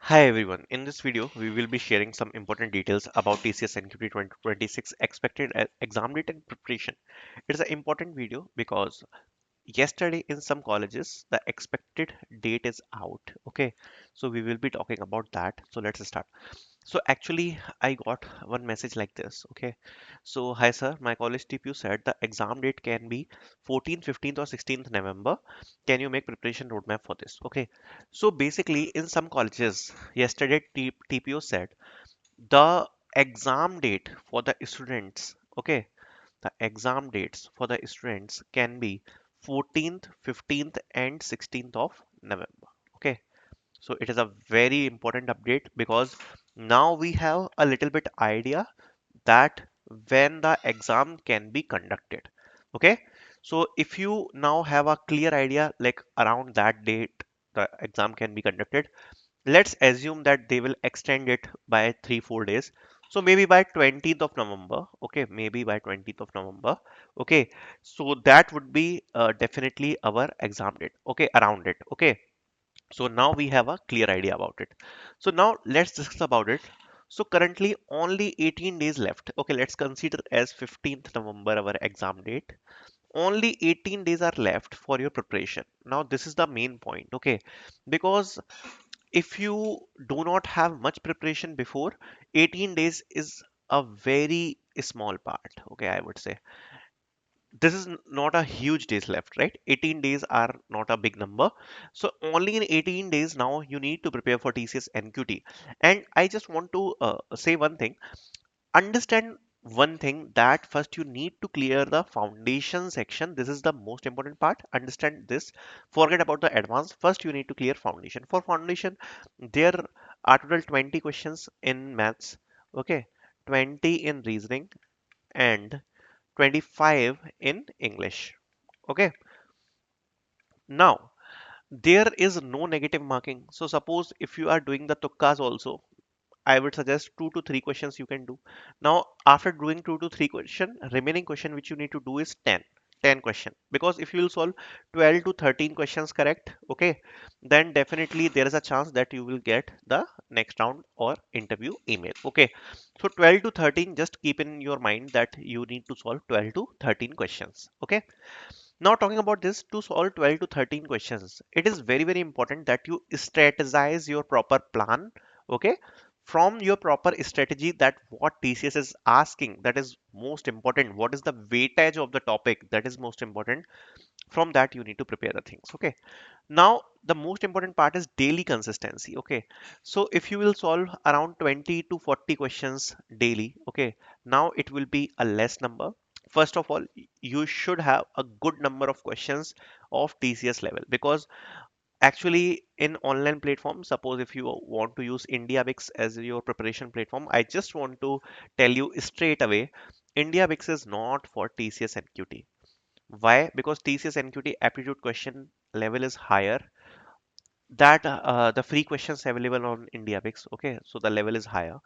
Hi everyone. In this video, we will be sharing some important details about TCS NQT 2026 expected exam date and preparation. It is an important video because yesterday in some colleges the expected date is out. Okay, so we will be talking about that. So let's start. So actually, I got one message like this. Okay, so hi sir, my college TPU said the exam date can be 14th, 15th, or 16th November. Can you make preparation roadmap for this? Okay, so basically, in some colleges, yesterday TPU said the exam date for the students. Okay, the exam dates for the students can be 14th, 15th, and 16th of November. Okay, so it is a very important update because now we have a little bit idea that when the exam can be conducted. Okay, so if you now have a clear idea like around that date the exam can be conducted, let's assume that they will extend it by 3 4 days. So maybe by 20th of November. Okay, maybe by 20th of November. Okay, so that would be definitely our exam date. Okay, around it. Okay, so now we have a clear idea about it. So now let's discuss about it. So currently only 18 days left. Okay, let's consider as 15th November our exam date. Only 18 days are left for your preparation. Now this is the main point. Okay, because if you do not have much preparation before, 18 days is a very small part. Okay, I would say this is not a huge days left, right? 18 days are not a big number. So only in 18 days now you need to prepare for TCS NQT. And I just want to say one thing. Understand one thing, that first you need to clear the foundation section. This is the most important part. Understand this. Forget about the advanced. First you need to clear foundation. For foundation, there are total 20 questions in maths. Okay, 20 in reasoning and 25 in English. Okay, now there is no negative marking. So suppose if you are doing the tukkas also, I would suggest 2 to 3 questions you can do. Now after doing 2 to 3 question, remaining question which you need to do is 10 question, because if you will solve 12 to 13 questions correct, okay, then definitely there is a chance that you will get the next round or interview email. Okay, so 12 to 13, just keep in your mind that you need to solve 12 to 13 questions. Okay, now talking about this, to solve 12 to 13 questions, it is very very important that you strategize your proper plan. Okay, from your proper strategy, that what TCS is asking, that is most important. What is the weightage of the topic, that is most important. From that you need to prepare the things. Okay, now the most important part is daily consistency. Okay, so if you will solve around 20 to 40 questions daily, okay, now it will be a less number. First of all, you should have a good number of questions of TCS level, because actually in online platform, suppose if you want to use IndiaBix as your preparation platform, I just want to tell you straight away, IndiaBix is not for TCS NQT. Why? Because TCS NQT aptitude question level is higher, that the free questions available on IndiaBix. Okay, so the level is higher.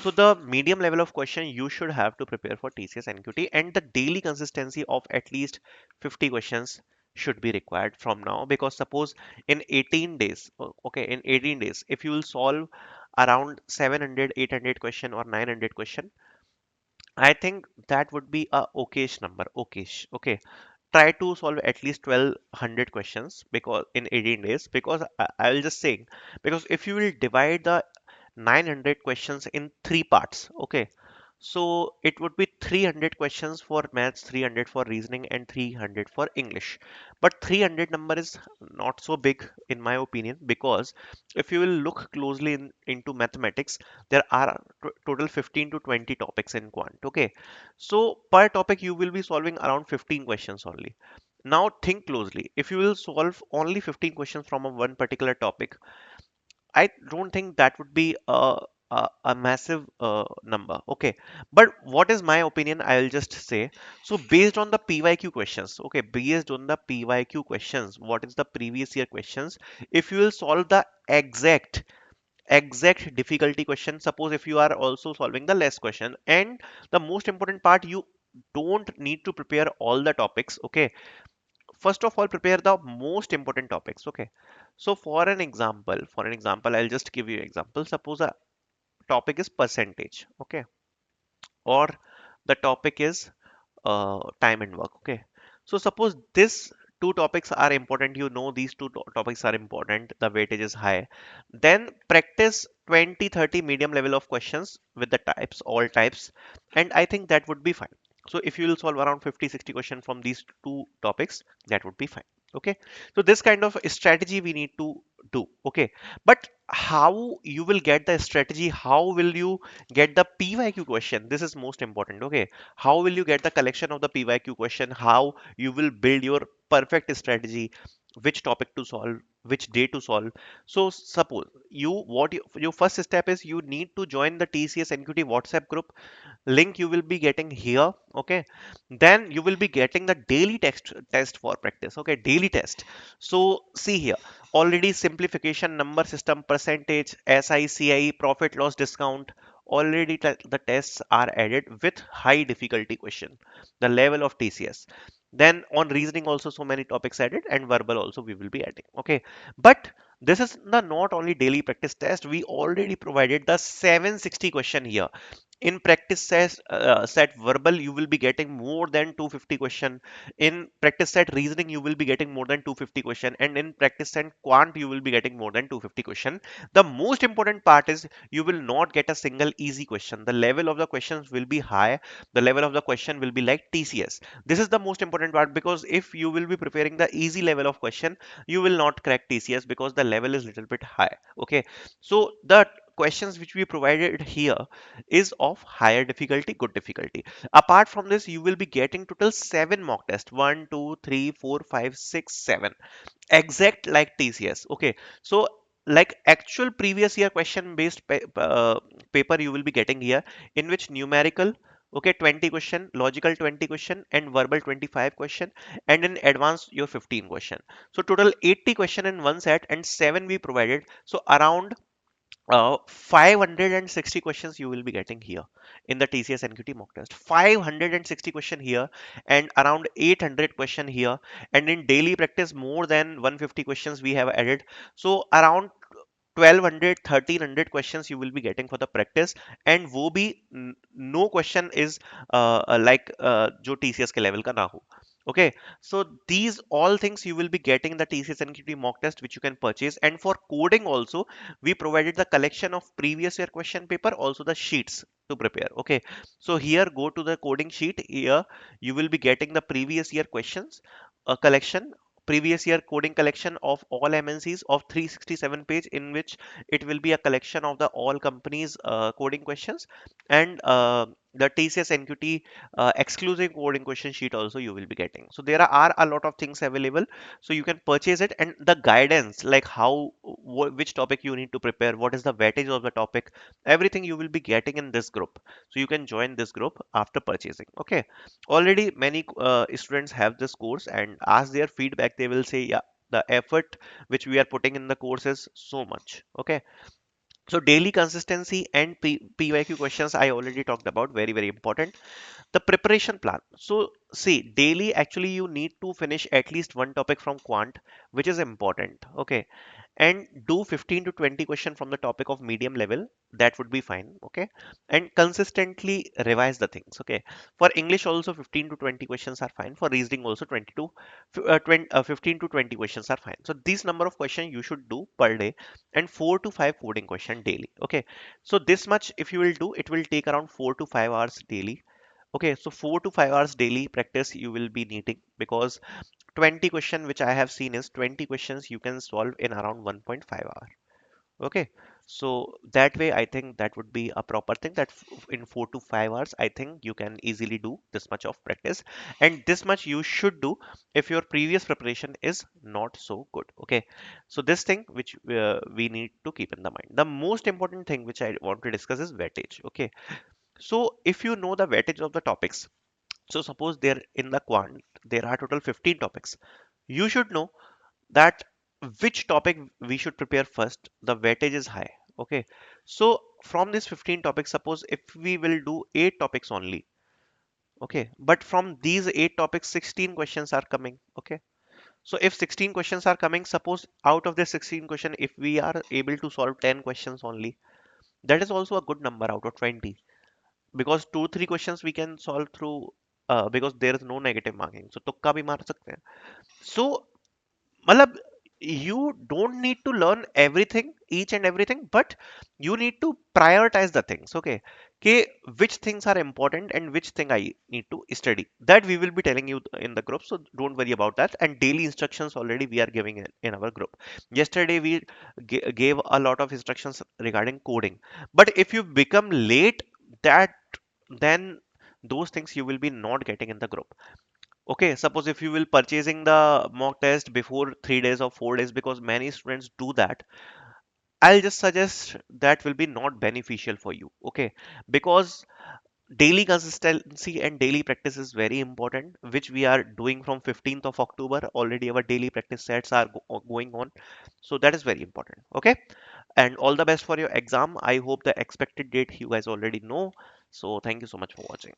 So the medium level of question you should have to prepare for TCS NQT, and the daily consistency of at least 50 questions should be required from now. Because suppose in 18 days, okay, in 18 days, if you will solve around 700, 800 question or 900 question, I think that would be a okayish number. Okayish. Okay, try to solve at least 1200 questions because in 18 days, because I will just say, because if you will divide the 900 questions in 3 parts, okay, so it would be 300 questions for maths, 300 for reasoning, and 300 for English. But 300 number is not so big in my opinion, because if you will look closely into mathematics, there are total 15 to 20 topics in quant. Okay, so per topic you will be solving around 15 questions only. Now think closely. If you will solve only 15 questions from a one particular topic, I don't think that would be a massive number. Okay, but what is my opinion? I'll just say. So based on the PYQ questions, okay, based on the PYQ questions, what is the previous year questions? If you will solve the exact difficulty question, suppose if you are also solving the less question, and the most important part, you don't need to prepare all the topics. Okay, first of all prepare the most important topics. Okay, so for an example I'll just give you an example. Suppose a topic is percentage, okay, or the topic is time and work. Okay, so suppose this two topics are important, you know these two topics are important, the weightage is high, then practice 20-30 medium level of questions with the types, all types, and I think that would be fine. So if you will solve around 50-60 questions from these two topics, that would be fine. Okay, so this kind of strategy we need to do. Okay, but how you will get the strategy, how will you get the pyq question, this is most important. Okay, how will you get the collection of the pyq question, how you will build your perfect strategy, which topic to solve, which day to solve. So suppose your first step is you need to join the TCS NQT WhatsApp group, link you will be getting here. Okay, then you will be getting the daily test for practice. Okay, daily test. So see here, already simplification, number system, percentage, SICI, profit loss discount, already the tests are added with high difficulty question, the level of TCS. Then on reasoning also so many topics added, and verbal also we will be adding. Okay, but this is the not only daily practice test, we already provided the 760 question here. In practice set verbal you will be getting more than 250 question, in practice set reasoning you will be getting more than 250 question, and in practice set quant you will be getting more than 250 question. The most important part is you will not get a single easy question, the level of the questions will be high, the level of the question will be like TCS. This is the most important part, because if you will be preparing the easy level of question, you will not crack TCS because the level is little bit high. Okay, so the questions which we provided here is of higher difficulty, good difficulty. Apart from this, you will be getting total 7 mock tests: 1, 2, 3, 4, 5, 6, 7, exact like TCS. Okay, so like actual previous year question based paper you will be getting here, in which numerical, okay, 20 question, logical 20 question, and verbal 25 question, and in advanced your 15 question. So total 80 question in one set, and 7 we provided, so around 560 questions you will be getting here in the TCS NQT mock test. 560 question here, and around 800 question here, and in daily practice more than 150 questions we have added. So around 1200 1300 questions you will be getting for the practice, and वो भी no question is जो TCS के level का ना हो. Okay, so these all things you will be getting the TCS NQT mock test which you can purchase. And for coding also we provided the collection of previous year question paper, also the sheets to prepare. Okay, so here go to the coding sheet, here you will be getting the previous year questions, a collection, previous year coding collection of all MNCs of 367 page, in which it will be a collection of the all companies coding questions, and the TCS NQT exclusive coding question sheet also you will be getting. So there are a lot of things available, so you can purchase it. And the guidance, like how which topic you need to prepare, what is the weightage of the topic, everything you will be getting in this group. So you can join this group after purchasing. Okay, already many students have this course, and ask their feedback, they will say yeah, the effort which we are putting in the course is so much. Okay, so daily consistency and pyq questions I already talked about, very very important. The preparation plan, so see, daily actually you need to finish at least one topic from quant, which is important. Okay, and do 15 to 20 question from the topic of medium level, that would be fine. Okay, and consistently revise the things. Okay, for English also 15 to 20 questions are fine, for reasoning also 15 to 20 questions are fine. So these number of questions you should do per day, and 4 to 5 coding question daily. Okay, so this much if you will do, it will take around 4 to 5 hours daily. Okay, so 4 to 5 hours daily practice you will be needing, because 20 question which I have seen is 20 questions you can solve in around 1.5 hour. Okay, so that way I think that would be a proper thing, that in 4 to 5 hours I think you can easily do this much of practice, and this much you should do if your previous preparation is not so good. Okay, so this thing which we need to keep in the mind. The most important thing which I want to discuss is weightage. Okay, so if you know the weightage of the topics, so suppose there in the quant there are total 15 topics, you should know that which topic we should prepare first, the weightage is high. Okay, so from this 15 topics, suppose if we will do 8 topics only, okay, but from these 8 topics 16 questions are coming. Okay, So if 16 questions are coming, suppose out of the 16 question, if we are able to solve 10 questions only, that is also a good number out of 20, because 2 3 questions we can solve through because there is no negative marking, so तुक्का भी मार सकते हैं. So मतलब you don't need to learn everything, each and everything, but you need to prioritize the things. Okay, okay, which things are important and which thing I need to study, that we will be telling you in the group, so don't worry about that. And daily instructions already we are giving in our group. Yesterday we gave a lot of instructions regarding coding, but if you become late, that then those things you will be not getting in the group. Okay, suppose if you will purchasing the mock test before 3 days or 4 days, because many students do that, I'll just suggest that will be not beneficial for you. Okay, because daily consistency and daily practice is very important, which we are doing from 15th of October. Already our daily practice sets are going on. So that is very important. Okay, and all the best for your exam. I hope the expected date you guys already know. So thank you so much for watching.